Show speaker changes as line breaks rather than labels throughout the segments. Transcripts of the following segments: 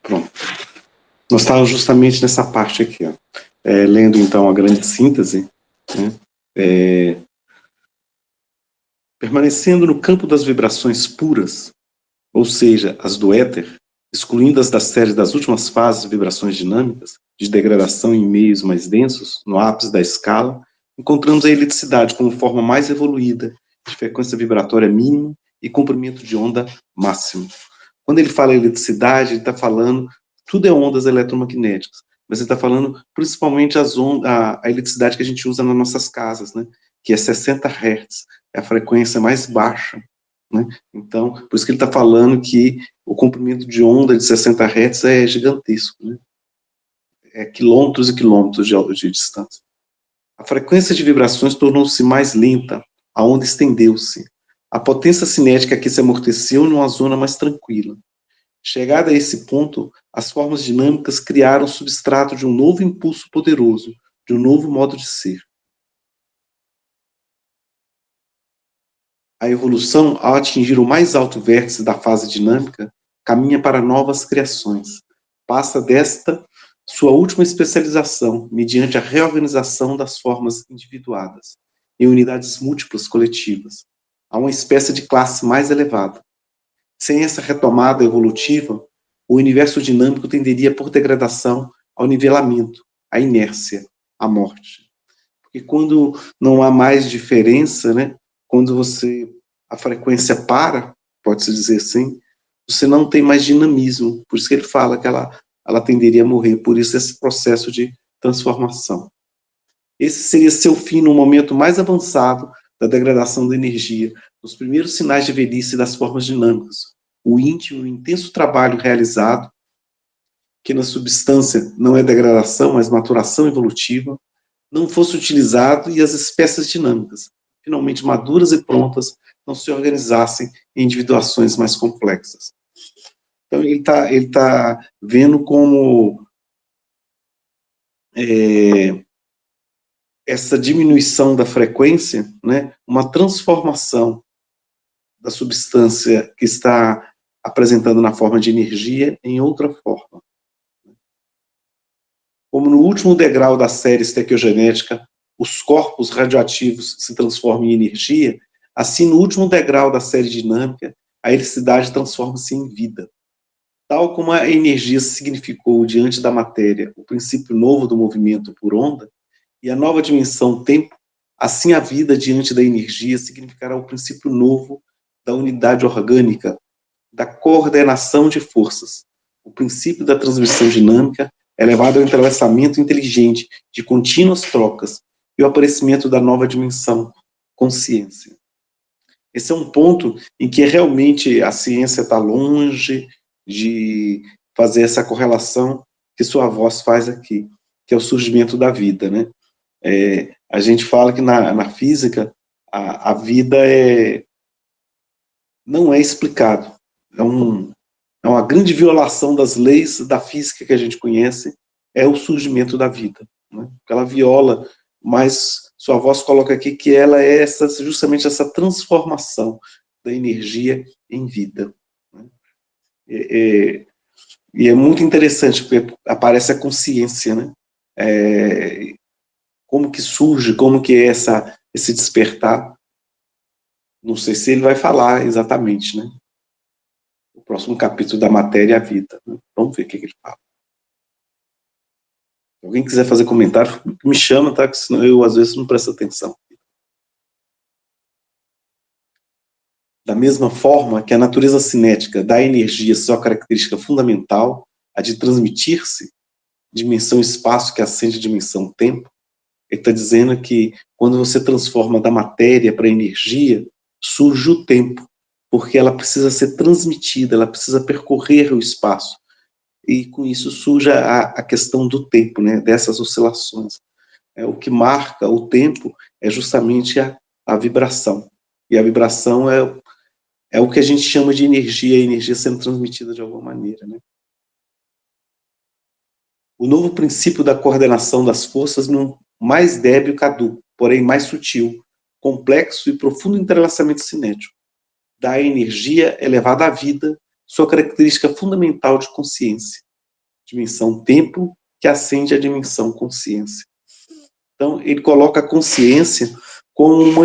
Pronto. Nós estávamos justamente nessa parte aqui, ó. Lendo então a grande síntese, né? Permanecendo no campo das vibrações puras, ou seja, as do éter, excluindo as da série das últimas fases de vibrações dinâmicas, de degradação em meios mais densos, no ápice da escala, encontramos a eliticidade como forma mais evoluída, de frequência vibratória mínima e comprimento de onda máximo. Quando ele fala eliticidade, ele está falando, tudo é ondas eletromagnéticas, mas ele está falando principalmente a eliticidade que a gente usa nas nossas casas, né? Que é 60 Hz, é a frequência mais baixa, né? Então, por isso que ele está falando que o comprimento de onda de 60 Hz é gigantesco, né? É quilômetros e quilômetros de distância. A frequência de vibrações tornou-se mais lenta, a onda estendeu-se. A potência cinética aqui se amorteceu numa zona mais tranquila. Chegada a esse ponto, as formas dinâmicas criaram o substrato de um novo impulso poderoso, de um novo modo de ser. A evolução, ao atingir o mais alto vértice da fase dinâmica, caminha para novas criações. Passa desta sua última especialização, mediante a reorganização das formas individuadas, em unidades múltiplas coletivas, a uma espécie de classe mais elevada. Sem essa retomada evolutiva, o universo dinâmico tenderia por degradação ao nivelamento, à inércia, à morte. Porque quando não há mais diferença, né, quando a frequência para, pode-se dizer assim, você não tem mais dinamismo. Por isso que ele fala que ela tenderia a morrer. Por isso esse processo de transformação. Esse seria seu fim no momento mais avançado da degradação da energia, nos primeiros sinais de velhice das formas dinâmicas. O íntimo, o intenso trabalho realizado, que na substância não é degradação, mas maturação evolutiva, não fosse utilizado e as espécies dinâmicas, finalmente maduras e prontas, não se organizassem em individuações mais complexas. Então, ele tá vendo como essa diminuição da frequência, né, uma transformação da substância que está apresentando na forma de energia em outra forma. Como no último degrau da série estequiogenética, os corpos radioativos se transformam em energia, assim, no último degrau da série dinâmica, a helicidade transforma-se em vida. Tal como a energia significou diante da matéria o princípio novo do movimento por onda, e a nova dimensão tempo, assim a vida diante da energia significará o princípio novo da unidade orgânica, da coordenação de forças. O princípio da transmissão dinâmica é levado ao entrelaçamento inteligente de contínuas trocas e o aparecimento da nova dimensão, consciência. Esse é um ponto em que realmente a ciência está longe de fazer essa correlação que sua voz faz aqui, que é o surgimento da vida, né? A gente fala que na física a vida não é explicado. É uma grande violação das leis da física que a gente conhece, é o surgimento da vida, né? Ela viola, mas sua voz coloca aqui que ela é justamente essa transformação da energia em vida, né? E é muito interessante, porque aparece a consciência, né? Como que surge, como que é esse despertar. Não sei se ele vai falar exatamente, né? O próximo capítulo da matéria é a vida, né? Vamos ver o que ele fala. Se alguém quiser fazer comentário, me chama, tá? Que senão eu, às vezes, não presto atenção. Da mesma forma que a natureza cinética dá à energia sua característica fundamental, a de transmitir-se, dimensão espaço que ascende a dimensão tempo, ele está dizendo que quando você transforma da matéria para a energia, surge o tempo, porque ela precisa ser transmitida, ela precisa percorrer o espaço. E com isso surge a questão do tempo, né, dessas oscilações. O que marca o tempo é justamente a vibração. E a vibração é o que a gente chama de energia, a energia sendo transmitida de alguma maneira, né? O novo princípio da coordenação das forças num mais débil caduco, porém mais sutil, complexo e profundo entrelaçamento cinético. Da energia elevada à vida, sua característica fundamental de consciência. Dimensão tempo, que ascende à dimensão consciência. Então, ele coloca a consciência como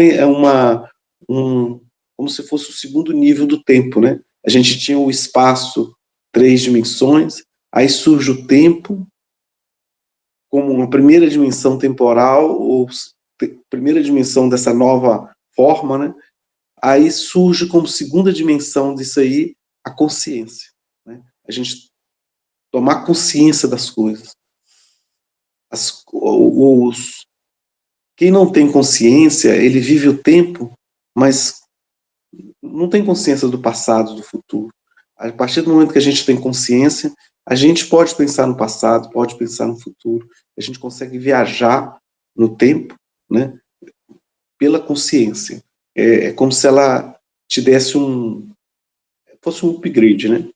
como se fosse o segundo nível do tempo, né? A gente tinha o espaço, 3 dimensões, aí surge o tempo como uma primeira dimensão temporal, ou primeira dimensão dessa nova forma, né? Aí surge como segunda dimensão disso aí, a consciência, né? A gente tomar consciência das coisas. Quem não tem consciência, ele vive o tempo, mas não tem consciência do passado, do futuro. A partir do momento que a gente tem consciência, a gente pode pensar no passado, pode pensar no futuro, a gente consegue viajar no tempo, né, pela consciência. É como se ela te desse fosse um upgrade, né?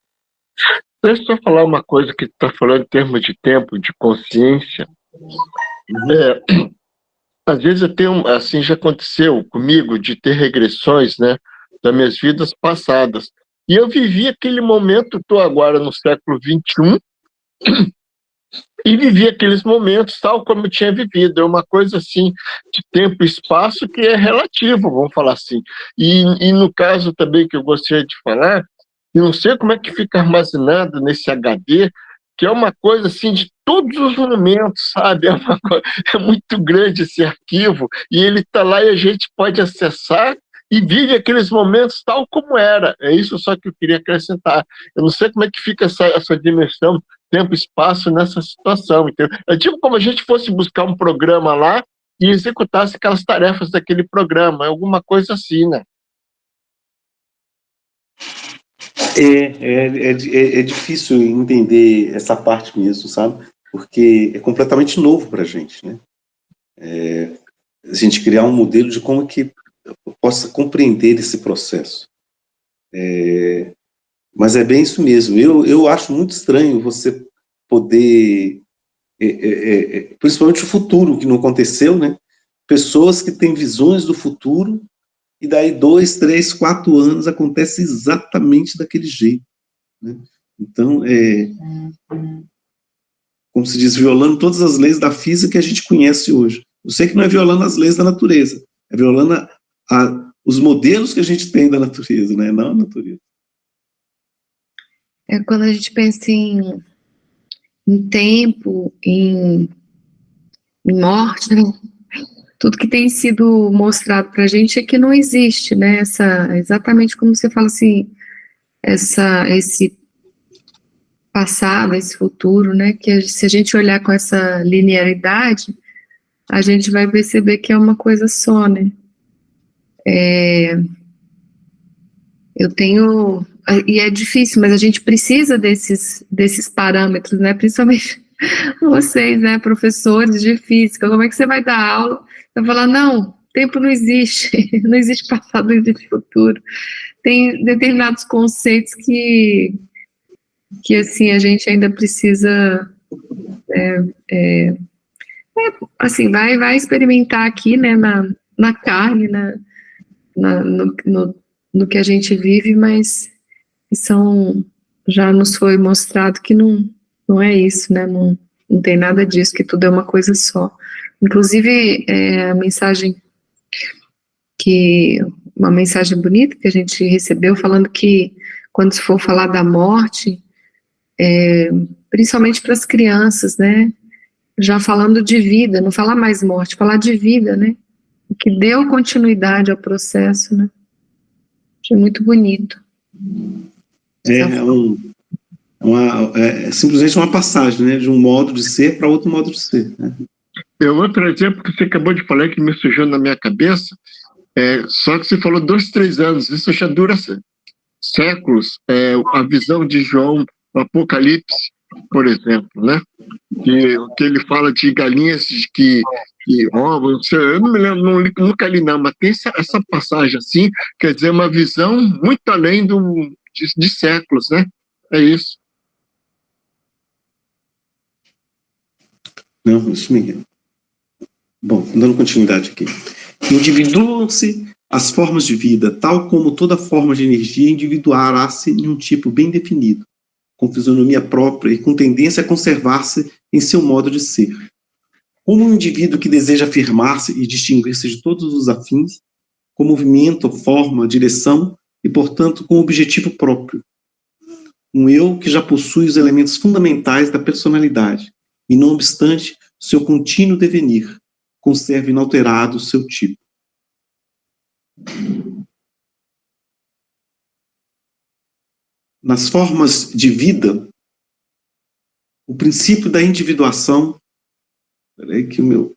Deixa eu só falar uma coisa que tu está falando em termos de tempo, de consciência. Às vezes eu tenho, assim, já aconteceu comigo de ter regressões, né, das minhas vidas passadas. E eu vivi aquele momento, estou agora no século XXI, e vivi aqueles momentos tal como eu tinha vivido. É uma coisa assim, de tempo e espaço que é relativo, vamos falar assim. E no caso também que eu gostaria de falar, eu não sei como é que fica armazenado nesse HD, que é uma coisa assim de todos os momentos, sabe? É muito grande esse arquivo, e ele está lá e a gente pode acessar e vive aqueles momentos tal como era. É isso só que eu queria acrescentar. Eu não sei como é que fica essa dimensão, tempo e espaço nessa situação. Entendeu? É tipo como a gente fosse buscar um programa lá e executasse aquelas tarefas daquele programa, alguma coisa assim, né?
É difícil entender essa parte mesmo, sabe? Porque é completamente novo para a gente, né? A gente criar um modelo de como que eu possa compreender esse processo. Mas é bem isso mesmo. Eu acho muito estranho você poder, principalmente o futuro, que não aconteceu, né? Pessoas que têm visões do futuro e daí 2, 3, 4 anos acontece exatamente daquele jeito, né? Então, como se diz, violando todas as leis da física que a gente conhece hoje. Eu sei que não é violando as leis da natureza, é violando os modelos que a gente tem da natureza, né? Não a natureza.
Quando a gente pensa em tempo, em morte, né? Tudo que tem sido mostrado para a gente é que não existe, né? Exatamente como você fala assim, esse passado, esse futuro, né? Que se a gente olhar com essa linearidade, a gente vai perceber que é uma coisa só, né? E é difícil, mas a gente precisa desses parâmetros, né? Principalmente vocês, né, professores de física. Como é que você vai dar aula? Vai falar, não, tempo não existe, não existe passado, não existe futuro. Tem determinados conceitos que assim, a gente ainda precisa, assim, vai experimentar aqui, né, na carne, no que a gente vive, mas já nos foi mostrado que não é isso, né, não tem nada disso, que tudo é uma coisa só. Inclusive, uma mensagem bonita que a gente recebeu, falando que quando se for falar da morte, principalmente para as crianças, né, já falando de vida, não falar mais morte, falar de vida, né, que deu continuidade ao processo, né. Achei muito bonito.
É simplesmente uma passagem, né, de um modo de ser para outro modo de ser, né?
Outro exemplo que você acabou de falar que me surgiu na minha cabeça, só que você falou 2, 3 anos, isso já dura séculos. A visão de João, o Apocalipse, por exemplo, né? Que ele fala de galinhas ovos, eu não me lembro, nunca li não, mas tem essa passagem assim, quer dizer, uma visão muito além de séculos, né? É isso.
Não, isso mesmo. Bom, dando continuidade aqui. Individuam-se As formas de vida, tal como toda forma de energia, individuará-se em um tipo bem definido, com fisionomia própria e com tendência a conservar-se em seu modo de ser. Como um indivíduo que deseja afirmar-se e distinguir-se de todos os afins, com movimento, forma, direção e, portanto, com objetivo próprio. Um eu que já possui os elementos fundamentais da personalidade e, não obstante, seu contínuo devenir, conserva inalterado seu tipo. Nas formas de vida, o princípio da individuação... Peraí que o meu...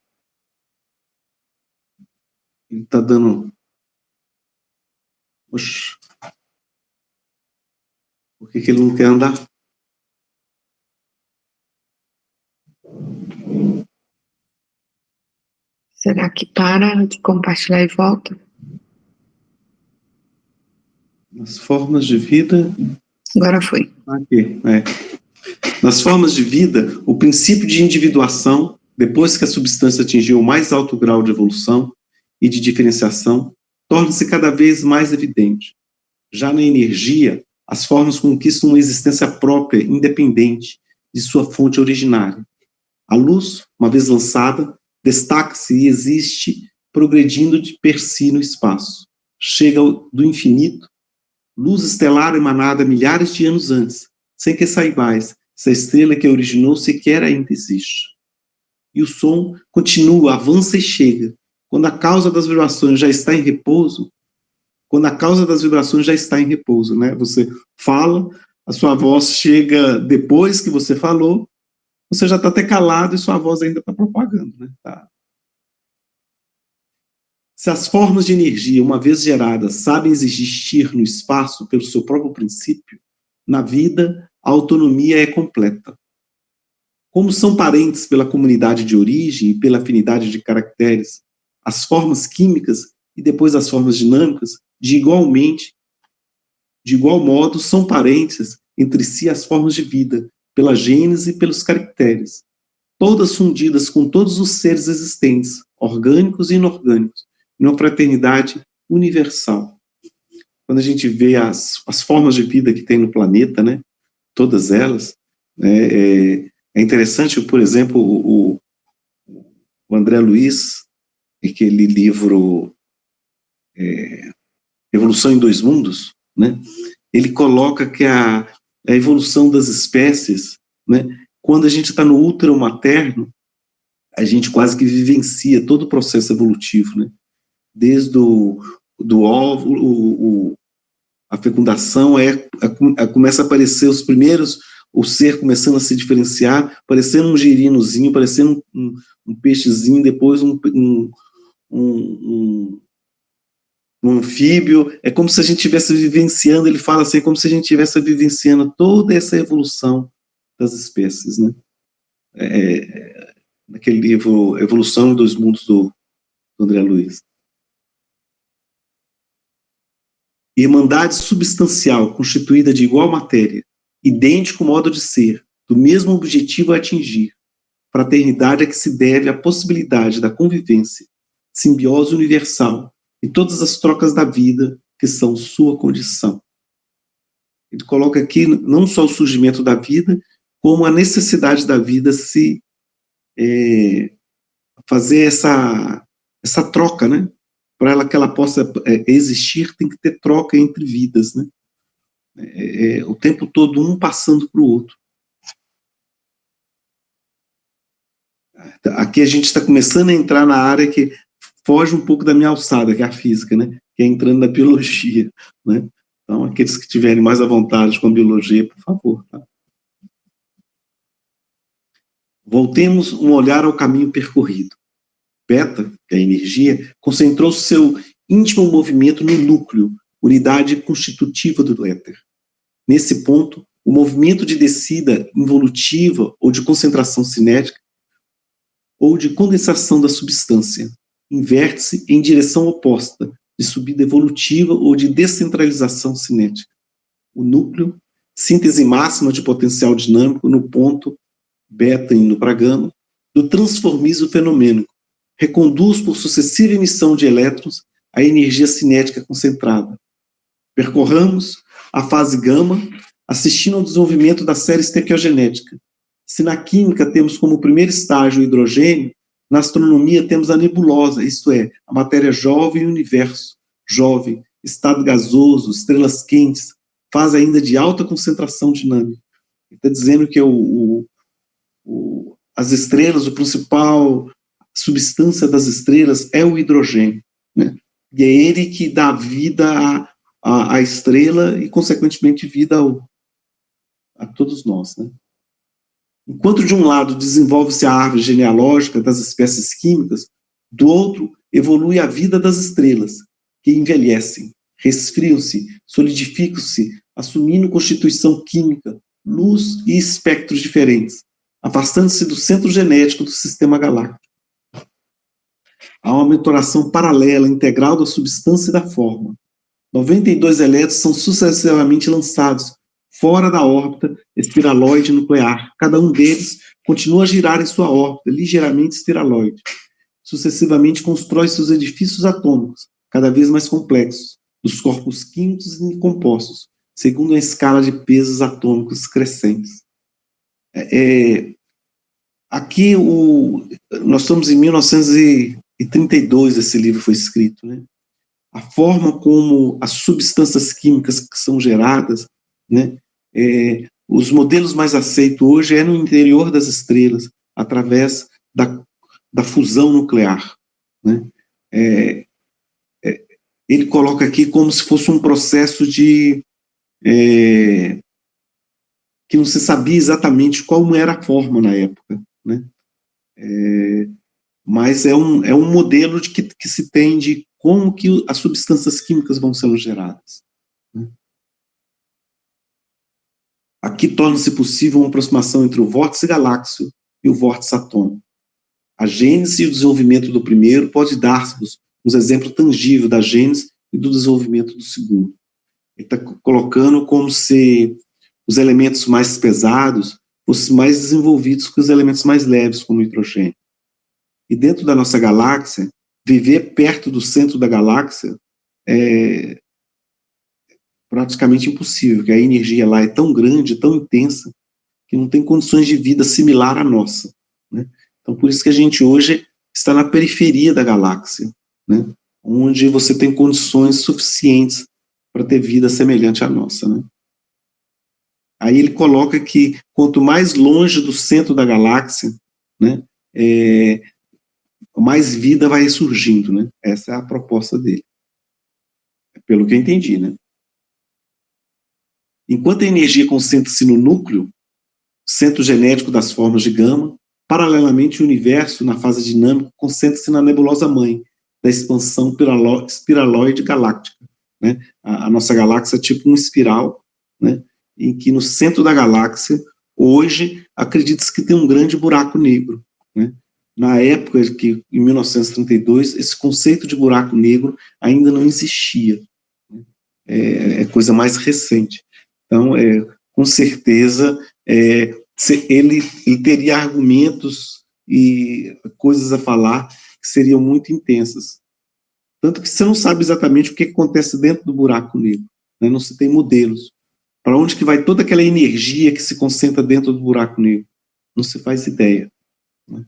Ele está dando... Oxe. Por que ele não quer andar?
Será que para de compartilhar e volta?
Nas formas de vida...
Agora foi.
Aqui, Nas formas de vida, o princípio de individuação, depois que a substância atingiu o mais alto grau de evolução e de diferenciação, torna-se cada vez mais evidente. Já na energia, as formas conquistam uma existência própria, independente de sua fonte originária. A luz, uma vez lançada, destaca-se e existe progredindo de per si no espaço. Chega do infinito, luz estelar emanada milhares de anos antes, sem que saibais se a estrela que a originou sequer ainda existe. E o som continua, avança e chega. Quando a causa das vibrações já está em repouso, né? Você fala, a sua voz chega depois que você falou, você já está até calado e sua voz ainda está propagando, né? Tá. Se as formas de energia, uma vez geradas, sabem existir no espaço pelo seu próprio princípio, na vida, a autonomia é completa. Como são parentes pela comunidade de origem e pela afinidade de caracteres, as formas químicas e depois as formas dinâmicas, de igual modo, são parentes entre si as formas de vida, pela gênese e pelos caracteres, todas fundidas com todos os seres existentes, orgânicos e inorgânicos, em uma fraternidade universal. Quando a gente vê as formas de vida que tem no planeta, né, todas elas, é interessante, por exemplo, o André Luiz, aquele livro Evolução em Dois Mundos, né, ele coloca que a evolução das espécies, né, quando a gente está no útero materno, a gente quase que vivencia todo o processo evolutivo, né, desde do óvulo, a fecundação, começa a aparecer os primeiros, o ser começando a se diferenciar, parecendo um girinozinho, parecendo um peixezinho, depois um anfíbio. É como se a gente estivesse vivenciando, ele fala assim, como se a gente estivesse vivenciando toda essa evolução das espécies, né? Naquele livro Evolução em Dois Mundos, do André Luiz. Irmandade substancial, constituída de igual matéria, idêntico modo de ser, do mesmo objetivo a atingir. Fraternidade a que se deve a possibilidade da convivência, simbiose universal e todas as trocas da vida que são sua condição. Ele coloca aqui não só o surgimento da vida, como a necessidade da vida se fazer essa troca, né? Para ela que ela possa existir, tem que ter troca entre vidas, né? O tempo todo um passando para o outro. Aqui a gente está começando a entrar na área que foge um pouco da minha alçada, que é a física, né? Que é entrando na biologia, né? Então, aqueles que tiverem mais à vontade com a biologia, por favor, tá? Voltemos um olhar ao caminho percorrido. Beta, que é a energia, concentrou seu íntimo movimento no núcleo, unidade constitutiva do éter. Nesse ponto, o movimento de descida involutiva ou de concentração cinética ou de condensação da substância inverte-se em direção oposta, de subida evolutiva ou de descentralização cinética. O núcleo, síntese máxima de potencial dinâmico no ponto beta indo para gama, do transformismo fenomênico, reconduz por sucessiva emissão de elétrons a energia cinética concentrada. Percorramos a fase gama, assistindo ao desenvolvimento da série estequiogenética. Se na química temos como primeiro estágio o hidrogênio, na astronomia temos a nebulosa, isto é, a matéria jovem e o universo jovem, estado gasoso, estrelas quentes, fase ainda de alta concentração dinâmica. Está dizendo que as estrelas, o principal substância das estrelas é o hidrogênio, né? E é ele que dá vida à estrela e, consequentemente, vida a todos nós, né? Enquanto de um lado desenvolve-se a árvore genealógica das espécies químicas, do outro evolui a vida das estrelas, que envelhecem, resfriam-se, solidificam-se, assumindo constituição química, luz e espectros diferentes, afastando-se do centro genético do sistema galáctico. Há uma mentoração paralela, integral da substância e da forma. 92 elétrons são sucessivamente lançados fora da órbita espiraloide nuclear. Cada um deles continua a girar em sua órbita, ligeiramente espiraloide. Sucessivamente constrói seus edifícios atômicos, cada vez mais complexos, dos corpos químicos e compostos, segundo a escala de pesos atômicos crescentes. Aqui, nós estamos em 1932, esse livro foi escrito, né? A forma como as substâncias químicas que são geradas, né, os modelos mais aceitos hoje é no interior das estrelas, através da fusão nuclear, né? Ele coloca aqui como se fosse um processo que não se sabia exatamente como era a forma na época, né? Mas é um modelo que se tem de como que as substâncias químicas vão sendo geradas, né? Aqui torna-se possível uma aproximação entre o vórtice galáxio e o vórtice atômico. A gênese e o desenvolvimento do primeiro pode dar-nos um exemplo tangível da gênese e do desenvolvimento do segundo. Ele está colocando como se os elementos mais pesados fossem mais desenvolvidos que os elementos mais leves, como o hidrogênio. E dentro da nossa galáxia, viver perto do centro da galáxia é praticamente impossível, porque a energia lá é tão grande, tão intensa, que não tem condições de vida similar à nossa, né? Então, por isso que a gente hoje está na periferia da galáxia, né? Onde você tem condições suficientes para ter vida semelhante à nossa, né? Aí ele coloca que quanto mais longe do centro da galáxia, né, mais vida vai surgindo, né? Essa é a proposta dele, pelo que eu entendi, né? Enquanto a energia concentra-se no núcleo, centro genético das formas de gama, paralelamente o universo, na fase dinâmica, concentra-se na nebulosa mãe, da expansão espiraloide galáctica, né? A nossa galáxia é tipo uma espiral, né? Em que no centro da galáxia, hoje, acredita-se que tem um grande buraco negro, né? Na época que, em 1932, esse conceito de buraco negro ainda não existia, né? É coisa mais recente. Então, com certeza, ele teria argumentos e coisas a falar que seriam muito intensas. Tanto que você não sabe exatamente o que acontece dentro do buraco negro, né? Não se tem modelos. Para onde que vai toda aquela energia que se concentra dentro do buraco negro? Não se faz ideia, né?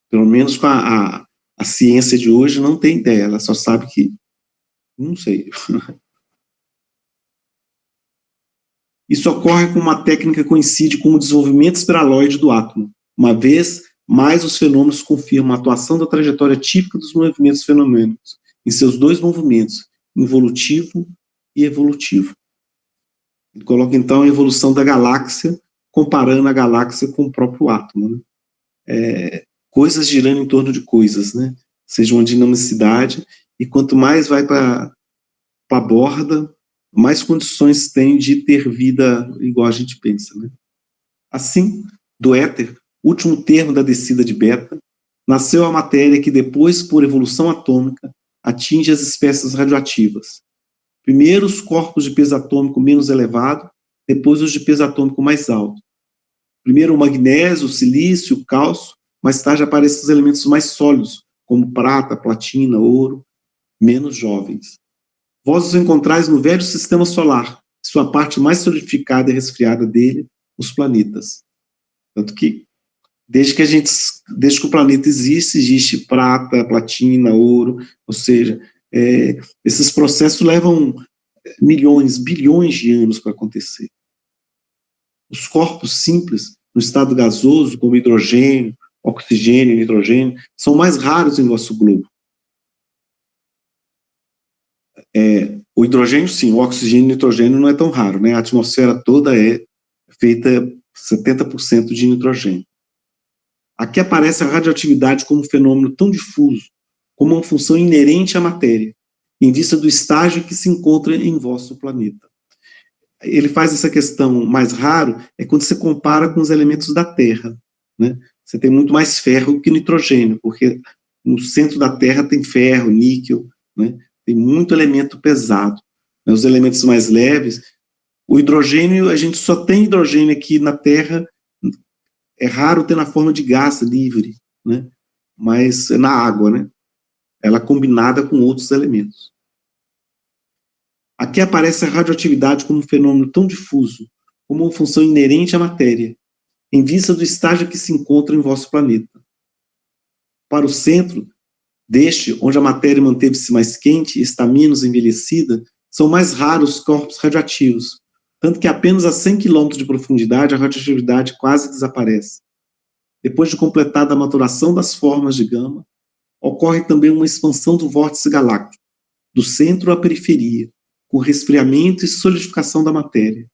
Pelo menos com a ciência de hoje não tem ideia, ela só sabe que, não sei. Isso ocorre com uma técnica que coincide com o desenvolvimento espiraloide do átomo. Uma vez mais, os fenômenos confirmam a atuação da trajetória típica dos movimentos fenômenos, em seus dois movimentos, involutivo e evolutivo. Ele coloca, então, a evolução da galáxia, comparando a galáxia com o próprio átomo, né? Coisas girando em torno de coisas, né? Seja uma dinamicidade, e quanto mais vai para a borda, mais condições tem de ter vida igual a gente pensa, né? Assim, do éter, último termo da descida de beta, nasceu a matéria que depois, por evolução atômica, atinge as espécies radioativas. Primeiro os corpos de peso atômico menos elevado, depois os de peso atômico mais alto. Primeiro o magnésio, o silício, o cálcio, mais tarde aparecem os elementos mais sólidos, como prata, platina, ouro. menos jovens. Vós os encontrais no velho sistema solar, sua parte mais solidificada e resfriada dele, os planetas. Tanto que, desde que o planeta existe prata, platina, ouro, ou seja, esses processos levam milhões, bilhões de anos para acontecer. Os corpos simples, no estado gasoso, como hidrogênio, oxigênio e nitrogênio, são mais raros em nosso globo. O hidrogênio, sim, o oxigênio e o nitrogênio não é tão raro, né? A atmosfera toda é feita 70% de nitrogênio. Aqui aparece a radioatividade como um fenômeno tão difuso, como uma função inerente à matéria, em vista do estágio que se encontra em vosso planeta. Ele faz essa questão mais raro, quando você compara com os elementos da Terra, né? Você tem muito mais ferro que nitrogênio, porque no centro da Terra tem ferro, níquel, né? Tem muito elemento pesado. Os elementos mais leves, o hidrogênio, a gente só tem hidrogênio aqui na Terra, é raro ter na forma de gás livre, né? Mas é na água, né? Ela combinada com outros elementos. Aqui aparece a radioatividade como um fenômeno tão difuso, como uma função inerente à matéria, em vista do estágio que se encontra em vosso planeta. Para o centro deste, onde a matéria manteve-se mais quente e está menos envelhecida, são mais raros os corpos radioativos, tanto que apenas a 100 km de profundidade a radioatividade quase desaparece. Depois de completada a maturação das formas de gama, ocorre também uma expansão do vórtice galáctico, do centro à periferia, com resfriamento e solidificação da matéria.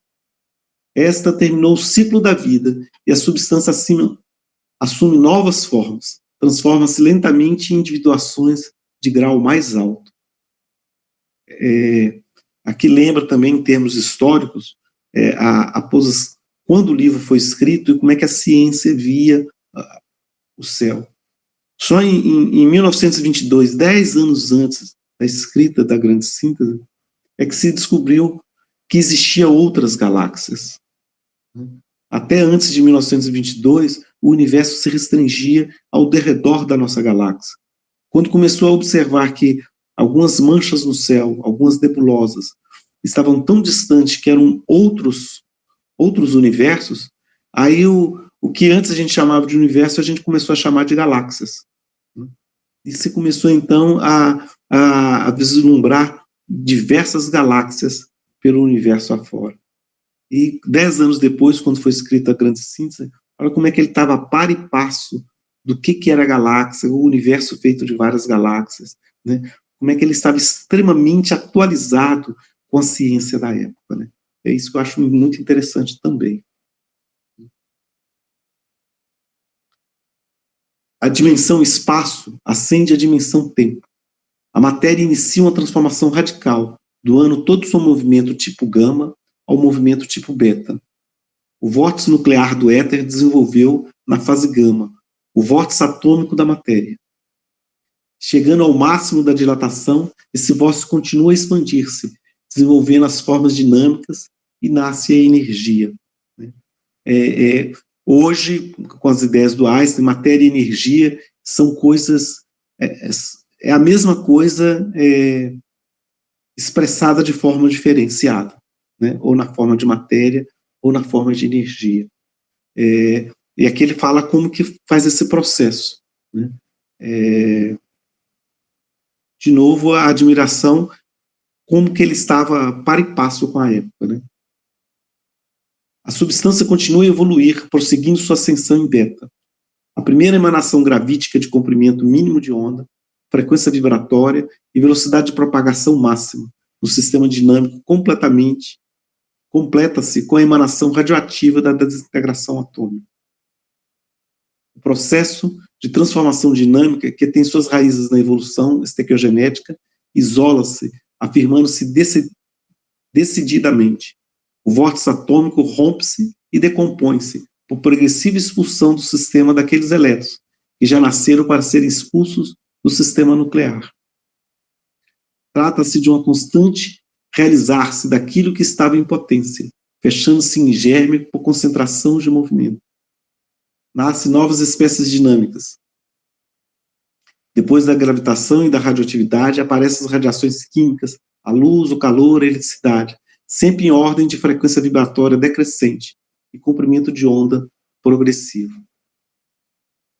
Esta terminou o ciclo da vida e a substância assume novas formas, transforma-se lentamente em individuações de grau mais alto. Aqui lembra também, em termos históricos, quando o livro foi escrito e como é que a ciência via o céu. Só em 1922, 10 anos antes da escrita da Grande Síntese, que se descobriu que existiam outras galáxias. Até antes de 1922, o universo se restringia ao derredor da nossa galáxia. Quando começou a observar que algumas manchas no céu, algumas nebulosas, estavam tão distantes que eram outros universos, aí o que antes a gente chamava de universo, a gente começou a chamar de galáxias. E se começou, então, a vislumbrar diversas galáxias pelo universo afora. E 10 anos depois, quando foi escrita a Grande Síntese, olha como é que ele estava a par e passo do que era a galáxia, o universo feito de várias galáxias, né? Como é que ele estava extremamente atualizado com a ciência da época, né? É isso que eu acho muito interessante também. A dimensão espaço ascende à dimensão tempo. A matéria inicia uma transformação radical, doando todo o seu movimento tipo gama ao movimento tipo beta. O vórtice nuclear do éter desenvolveu, na fase gama, o vórtice atômico da matéria. Chegando ao máximo da dilatação, esse vórtice continua a expandir-se, desenvolvendo as formas dinâmicas e nasce a energia. Hoje, com as ideias do Einstein, matéria e energia são coisas... É a mesma coisa expressada de forma diferenciada, né? Ou na forma de matéria, ou na forma de energia. E aqui ele fala como que faz esse processo, né? De novo, a admiração, como que ele estava par e passo com a época, né? A substância continua a evoluir, prosseguindo sua ascensão em beta. A primeira emanação gravítica de comprimento mínimo de onda, frequência vibratória e velocidade de propagação máxima no sistema dinâmico completa-se com a emanação radioativa da desintegração atômica. O processo de transformação dinâmica, que tem suas raízes na evolução estequiogenética, isola-se, afirmando-se decididamente. O vórtice atômico rompe-se e decompõe-se por progressiva expulsão do sistema daqueles elétrons que já nasceram para serem expulsos do sistema nuclear. Trata-se de uma constante realizar-se daquilo que estava em potência, fechando-se em germe por concentração de movimento. Nascem novas espécies dinâmicas. Depois da gravitação e da radioatividade, aparecem as radiações químicas, a luz, o calor, a eletricidade, sempre em ordem de frequência vibratória decrescente e comprimento de onda progressivo.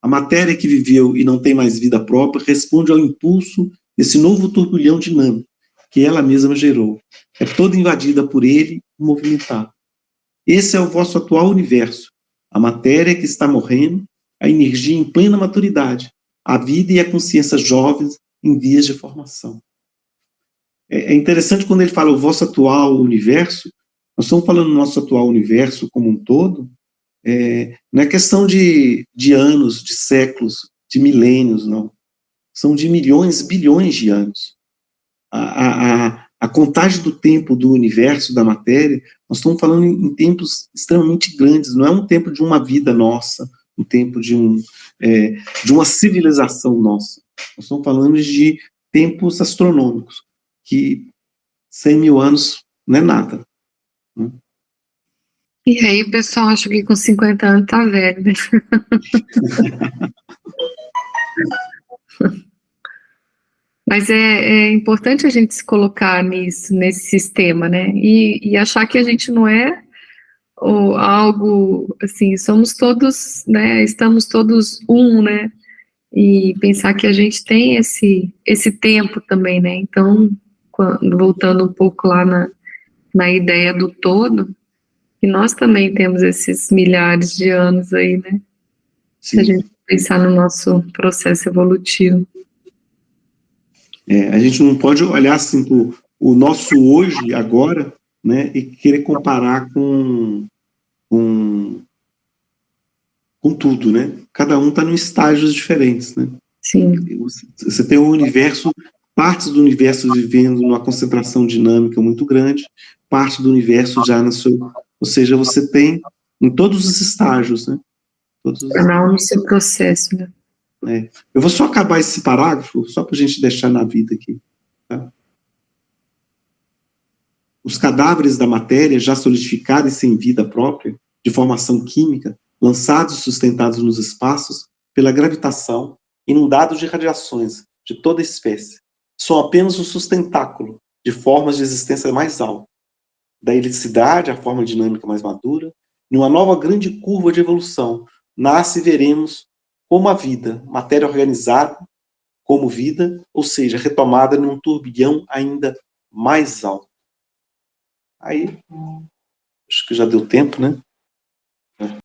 A matéria que viveu e não tem mais vida própria responde ao impulso desse novo turbilhão dinâmico que ela mesma gerou. É toda invadida por ele e movimentada. Esse é o vosso atual universo. A matéria que está morrendo, a energia em plena maturidade, a vida e a consciência jovens em vias de formação. É interessante quando ele fala o vosso atual universo, nós estamos falando do nosso atual universo como um todo, não é questão de anos, de séculos, de milênios, não. São de milhões, bilhões de anos. A contagem do tempo do universo, da matéria, nós estamos falando em tempos extremamente grandes, não é um tempo de uma vida nossa, um tempo de uma civilização nossa. Nós estamos falando de tempos astronômicos, que 100 mil anos não é nada. Né?
E aí o pessoal acha que com 50 anos tá velho, né? Mas é importante a gente se colocar nesse sistema, né? E achar que a gente não é algo, assim, somos todos, né? Estamos todos né? E pensar que a gente tem esse tempo também, né? Então, voltando um pouco lá na ideia do todo, que nós também temos esses milhares de anos aí, né? Se a gente pensar no nosso processo evolutivo.
A gente não pode olhar assim para o nosso hoje, agora, né, e querer comparar com tudo, né? Cada um está em estágios diferentes, né?
Sim.
Você tem um universo, partes do universo vivendo numa concentração dinâmica muito grande, parte do universo já na sua... Ou seja, você tem em todos os estágios, né?
Cada um no seu processo, né?
Eu vou só acabar esse parágrafo, só para a gente deixar na vida aqui. Tá? Os cadáveres da matéria, já solidificada e sem vida própria, de formação química, lançados e sustentados nos espaços, pela gravitação, inundados de radiações de toda espécie, são apenas o sustentáculo de formas de existência mais alta, da eletricidade, a forma dinâmica mais madura, em uma nova grande curva de evolução, nasce e veremos como a vida, matéria organizada, como vida, ou seja, retomada num turbilhão ainda mais alto. Aí, acho que já deu tempo, né?